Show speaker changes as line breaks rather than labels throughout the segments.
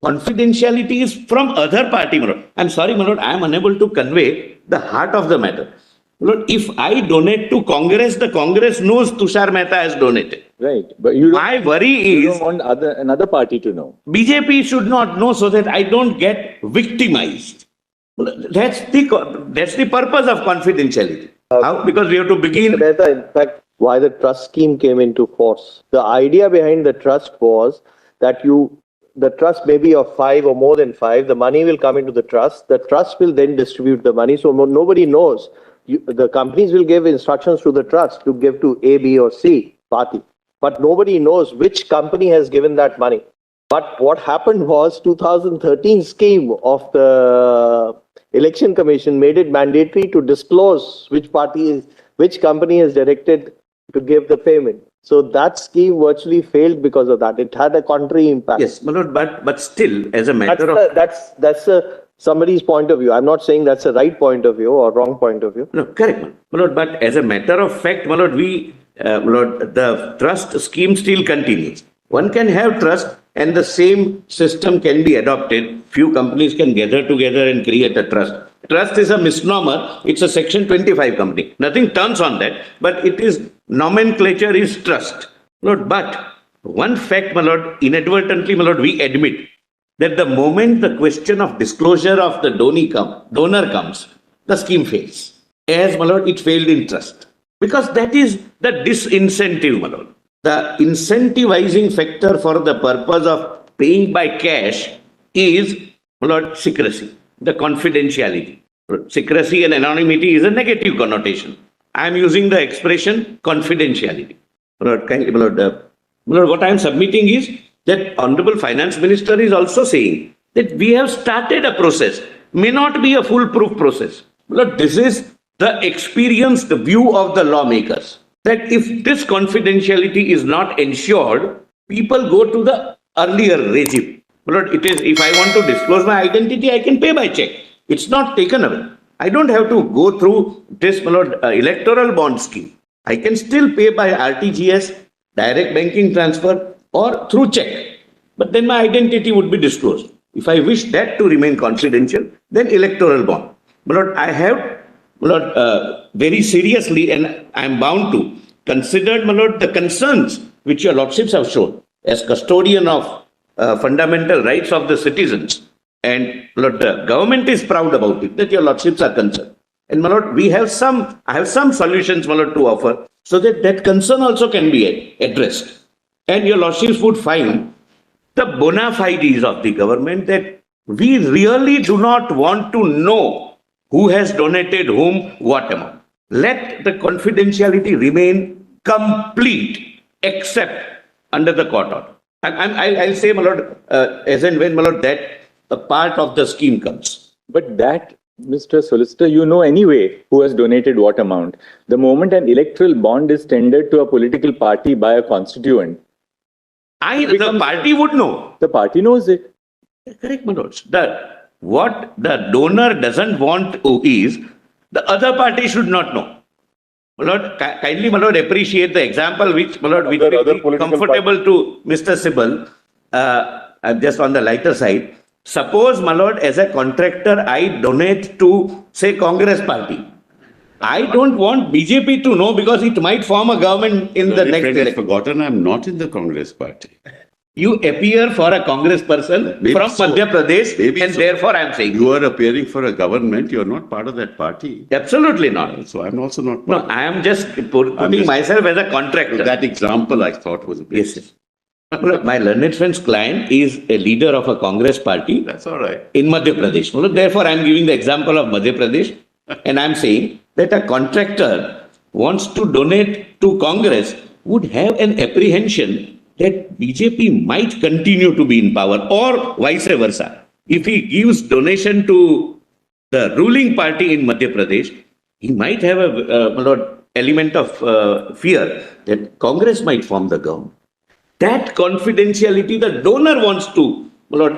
confidentiality is from other party, my lord. I'm sorry, my lord, I am unable to convey the heart of the matter. My lord, if I donate to Congress, the Congress knows Tushar Mehta has donated.
Right, but you don't,
My worry
you
is
don't want another party to know.
BJP should not know so that I don't get victimized. That's the purpose of confidentiality. How? Because we have to begin.
In fact, why the trust scheme came into force. The idea behind the trust was that the trust may be of 5 or more than 5. The money will come into the trust. The trust will then distribute the money. So nobody knows. The companies will give instructions to the trust to give to A, B, or C party. But nobody knows which company has given that money. But what happened was 2013 scheme of the Election Commission made it mandatory to disclose which company is directed to give the payment. So that scheme virtually failed because of that. It had a contrary impact.
Yes, my lord, but still, as a matter
that's somebody's point of view. I'm not saying that's a right point of view or wrong point of view.
No, correct, my lord. But as a matter of fact, my lord, the trust scheme still continues. One can have trust, and the same system can be adopted. Few companies can gather together and create a trust. Trust is a misnomer. It's a Section 25 company. Nothing turns on that, but it is nomenclature is trust. Lord, but one fact, my lord, inadvertently, my lord, we admit that the moment the question of disclosure of the donor comes, the scheme fails. As, my lord, it failed in trust. Because that is the disincentive, my lord. The incentivizing factor for the purpose of paying by cash is, my lord, secrecy, the confidentiality. Secrecy and anonymity is a negative connotation. I am using the expression confidentiality. My lord, what I am submitting is that Honorable Finance Minister is also saying that we have started a process, may not be a foolproof process. But this is the experienced view of the lawmakers, that if this confidentiality is not ensured, people go to the earlier regime. But it is, if I want to disclose my identity, I can pay by check. It's not taken away. I don't have to go through this electoral bond scheme. I can still pay by RTGS, direct banking transfer, or through check. But then my identity would be disclosed. If I wish that to remain confidential, then electoral bond. But I have, very seriously, and I am bound to, considered, the concerns which your lordships have shown as custodian of fundamental rights of the citizens. And the government is proud about it, that your lordships are concerned. And my lord, I have some solutions, my lord, to offer, so that that concern also can be addressed. And your lordships would find the bona fides of the government that we really do not want to know who has donated whom what amount. Let the confidentiality remain complete, except under the court order. I'll say, my lord, as and when, my lord, that a part of the scheme comes.
But that, Mr. Solicitor, you know anyway who has donated what amount. The moment an electoral bond is tendered to a political party by a constituent,
the party would know.
The party knows it.
Correct, my lords. What the donor doesn't want is the other party should not know. My lord, kindly, my lord, appreciate the example which, my lord, which will be comfortable to Mr. Sibal. I'm just on the lighter side. Suppose, my lord, as a contractor, I donate to, say, Congress party. I don't want BJP to know because it might form a government in the next election.
I've forgotten I'm not in the Congress party.
You appear for a Congress person from Madhya Pradesh, and therefore I'm saying.
You are appearing for a government, you're not part of that party.
Absolutely not.
So I'm also not
part. No, I am just putting myself as a contractor.
That example I thought was a bit.
Yes. My learned friend's client is a leader of a Congress party.
That's all right.
In Madhya Pradesh. Therefore, I'm giving the example of Madhya Pradesh, and I'm saying that a contractor wants to donate to Congress would have an apprehension that BJP might continue to be in power, or vice versa. If he gives donation to the ruling party in Madhya Pradesh, he might have a element of fear that Congress might form the government. That confidentiality the donor wants to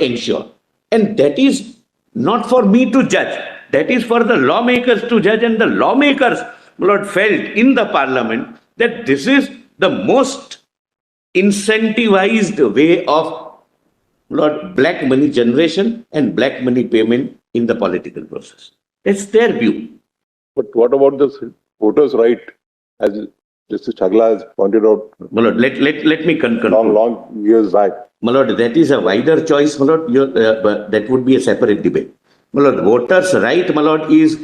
ensure. And that is not for me to judge. That is for the lawmakers to judge. And the lawmakers felt in the parliament that this is the most incentivized way of Lord, black money generation and black money payment in the political process. That's their view.
But what about the voters' right, as Justice Chagla has pointed out
My lord, let me conclude.
long years back?
My lord, that is a wider choice, my lord. But that would be a separate debate. My lord, voters' right, my lord, is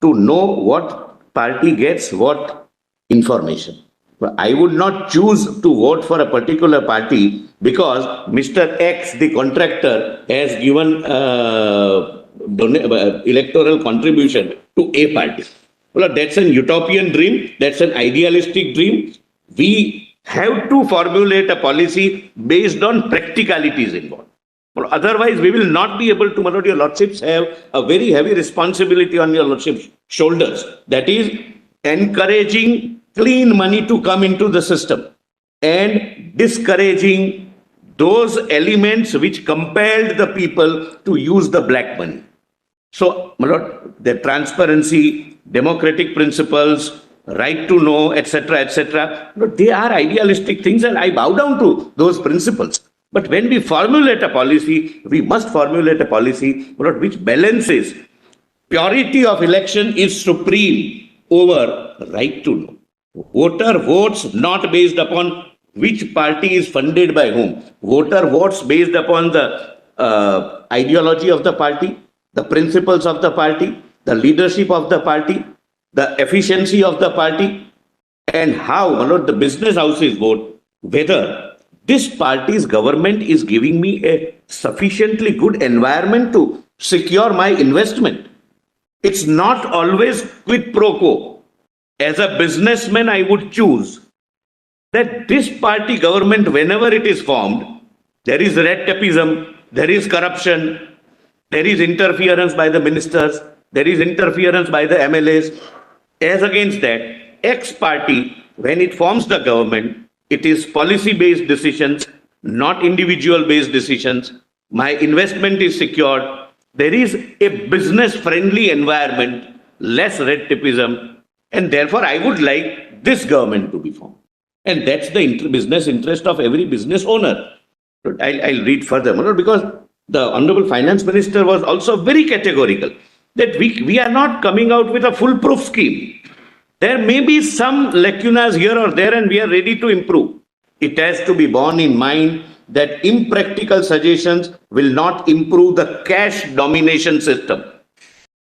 to know what party gets what information. But I would not choose to vote for a particular party because Mr. X, the contractor, has given electoral contribution to a party. Well, that's an utopian dream. That's an idealistic dream. We have to formulate a policy based on practicalities involved. Well, otherwise, we will not be able to, my lord, your lordships have a very heavy responsibility on your lordships' shoulders. That is encouraging clean money to come into the system and discouraging those elements which compelled the people to use the black money. So, my lord, the transparency, democratic principles, right to know, etc., they are idealistic things and I bow down to those principles. But when we formulate a policy, we must formulate a policy, my lord, which balances purity of election is supreme over right to know. Voter votes not based upon which party is funded by whom. Voter votes based upon the ideology of the party, the principles of the party, the leadership of the party, the efficiency of the party, and how, my lord, the business houses vote, whether this party's government is giving me a sufficiently good environment to secure my investment. It's not always quid pro quo. As a businessman, I would choose that this party government, whenever it is formed, there is red tapeism, there is corruption, there is interference by the ministers, there is interference by the MLAs. As against that, X party, when it forms the government, it is policy-based decisions, not individual-based decisions. My investment is secured. There is a business-friendly environment, less red tapeism, and therefore I would like this government to be formed. And that's the business interest of every business owner. I'll read further, because the Honorable Finance Minister was also very categorical that we are not coming out with a foolproof scheme. There may be some lacunas here or there and we are ready to improve. It has to be borne in mind that impractical suggestions will not improve the cash domination system.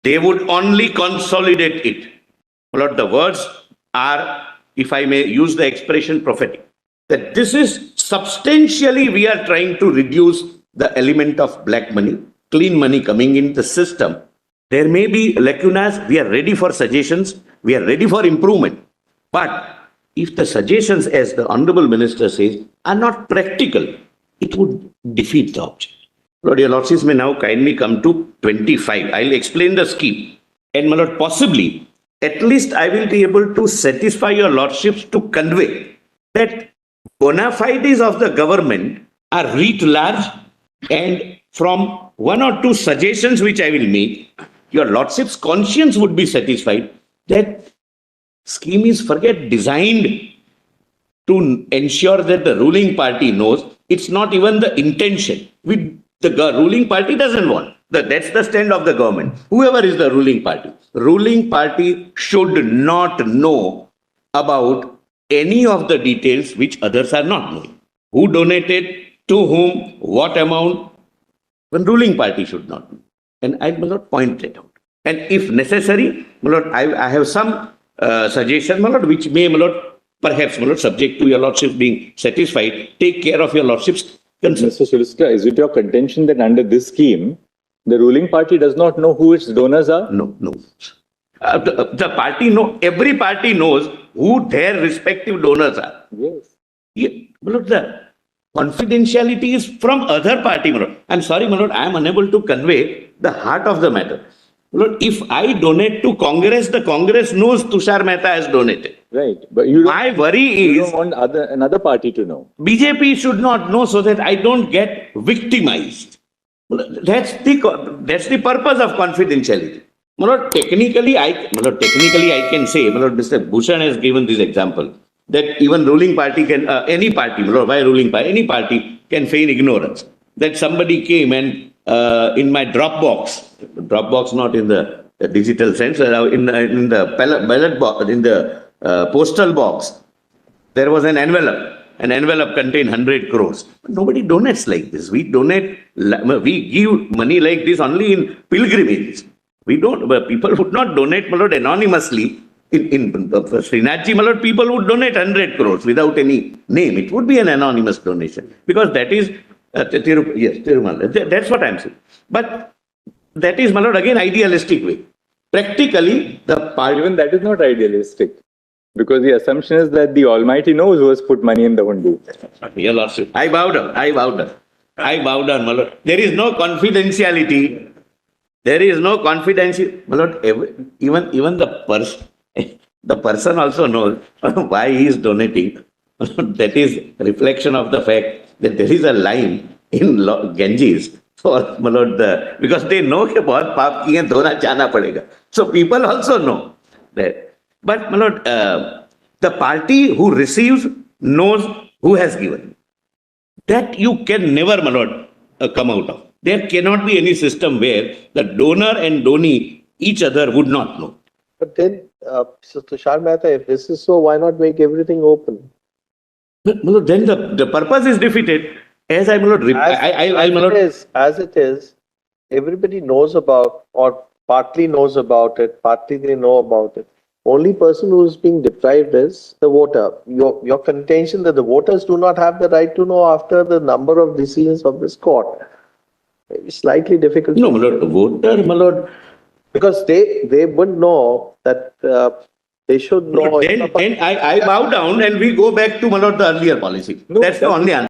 They would only consolidate it. Lord, the words are, if I may use the expression, prophetic. That this is substantially we are trying to reduce the element of black money, clean money coming in the system. There may be lacunas. We are ready for suggestions. We are ready for improvement. But if the suggestions, as the Honorable Minister says, are not practical, it would defeat the object. Lord, your lordships may now kindly come to 25. I'll explain the scheme. And my lord, possibly, at least I will be able to satisfy your lordships to convey that bona fides of the government are writ large, and from one or two suggestions which I will make, your lordship's conscience would be satisfied that scheme is designed to ensure that the ruling party knows. It's not even the intention. The ruling party doesn't want. That's the stand of the government. Whoever is the ruling party should not know about any of the details which others are not knowing. Who donated, to whom, what amount, the ruling party should not know. And I will not point that out. And if necessary, my lord, I have some suggestion, my lord, which may, my lord, perhaps, my lord, subject to your lordship being satisfied, take care of your lordship's concerns.
Mr. Solicitor, is it your contention that under this scheme, the ruling party does not know who its donors are?
No. The party every party knows who their respective donors are.
Yes.
Yeah, my lord, the confidentiality is from other party, my lord. I'm sorry, my lord, I am unable to convey the heart of the matter. My lord, if I donate to Congress, the Congress knows Tushar Mehta has donated.
Right. But you
My worry
don't
is
want another party to know.
BJP should not know so that I don't get victimized. That's the purpose of confidentiality. My lord, technically I can say, my lord, Mr. Bhushan has given this example, that even ruling party can, any party, my lord, why ruling party, any party can feign ignorance. that somebody came and in my Dropbox not in the digital sense, in the ballot box, in the postal box, there was an envelope. An envelope contained 100 crores. Nobody donates like this. We give money like this only in pilgrimages. We don't, people would not donate anonymously. In Srinathji, people would donate 100 crores without any name. It would be an anonymous donation because that is, Tirumala. That's what I'm saying. But that is, again, idealistic way. Practically, the party.
Even that is not idealistic. Because the assumption is that the Almighty knows who has put money in the hundu.
Your Lordship, I bow down, my Lord. There is no confidentiality. There is no confidentiality. My Lord, even the person also knows why he is donating. That is reflection of the fact that there is a line in Ganges for, my Lord, because they know that bahut paap kiye dhona chana padega. So people also know that. But, my Lord, the party who receives knows who has given. That you can never, my Lord, come out of. There cannot be any system where the donor and donee each other would not know.
But then, so Tushar Mehta, if this is so, why not make everything open?
But, my Lord, then the purpose is defeated. As I, my Lord,
As it is, everybody knows about, or partly knows about it, partly they know about it. Only person who is being deprived is the voter. Your contention that the voters do not have the right to know after the number of decisions of this court. Maybe slightly difficult.
No, my Lord, the voter, my Lord.
Because they would know that they should know.
Then I bow down and we go back to, my Lord, the earlier policy. That's the only answer.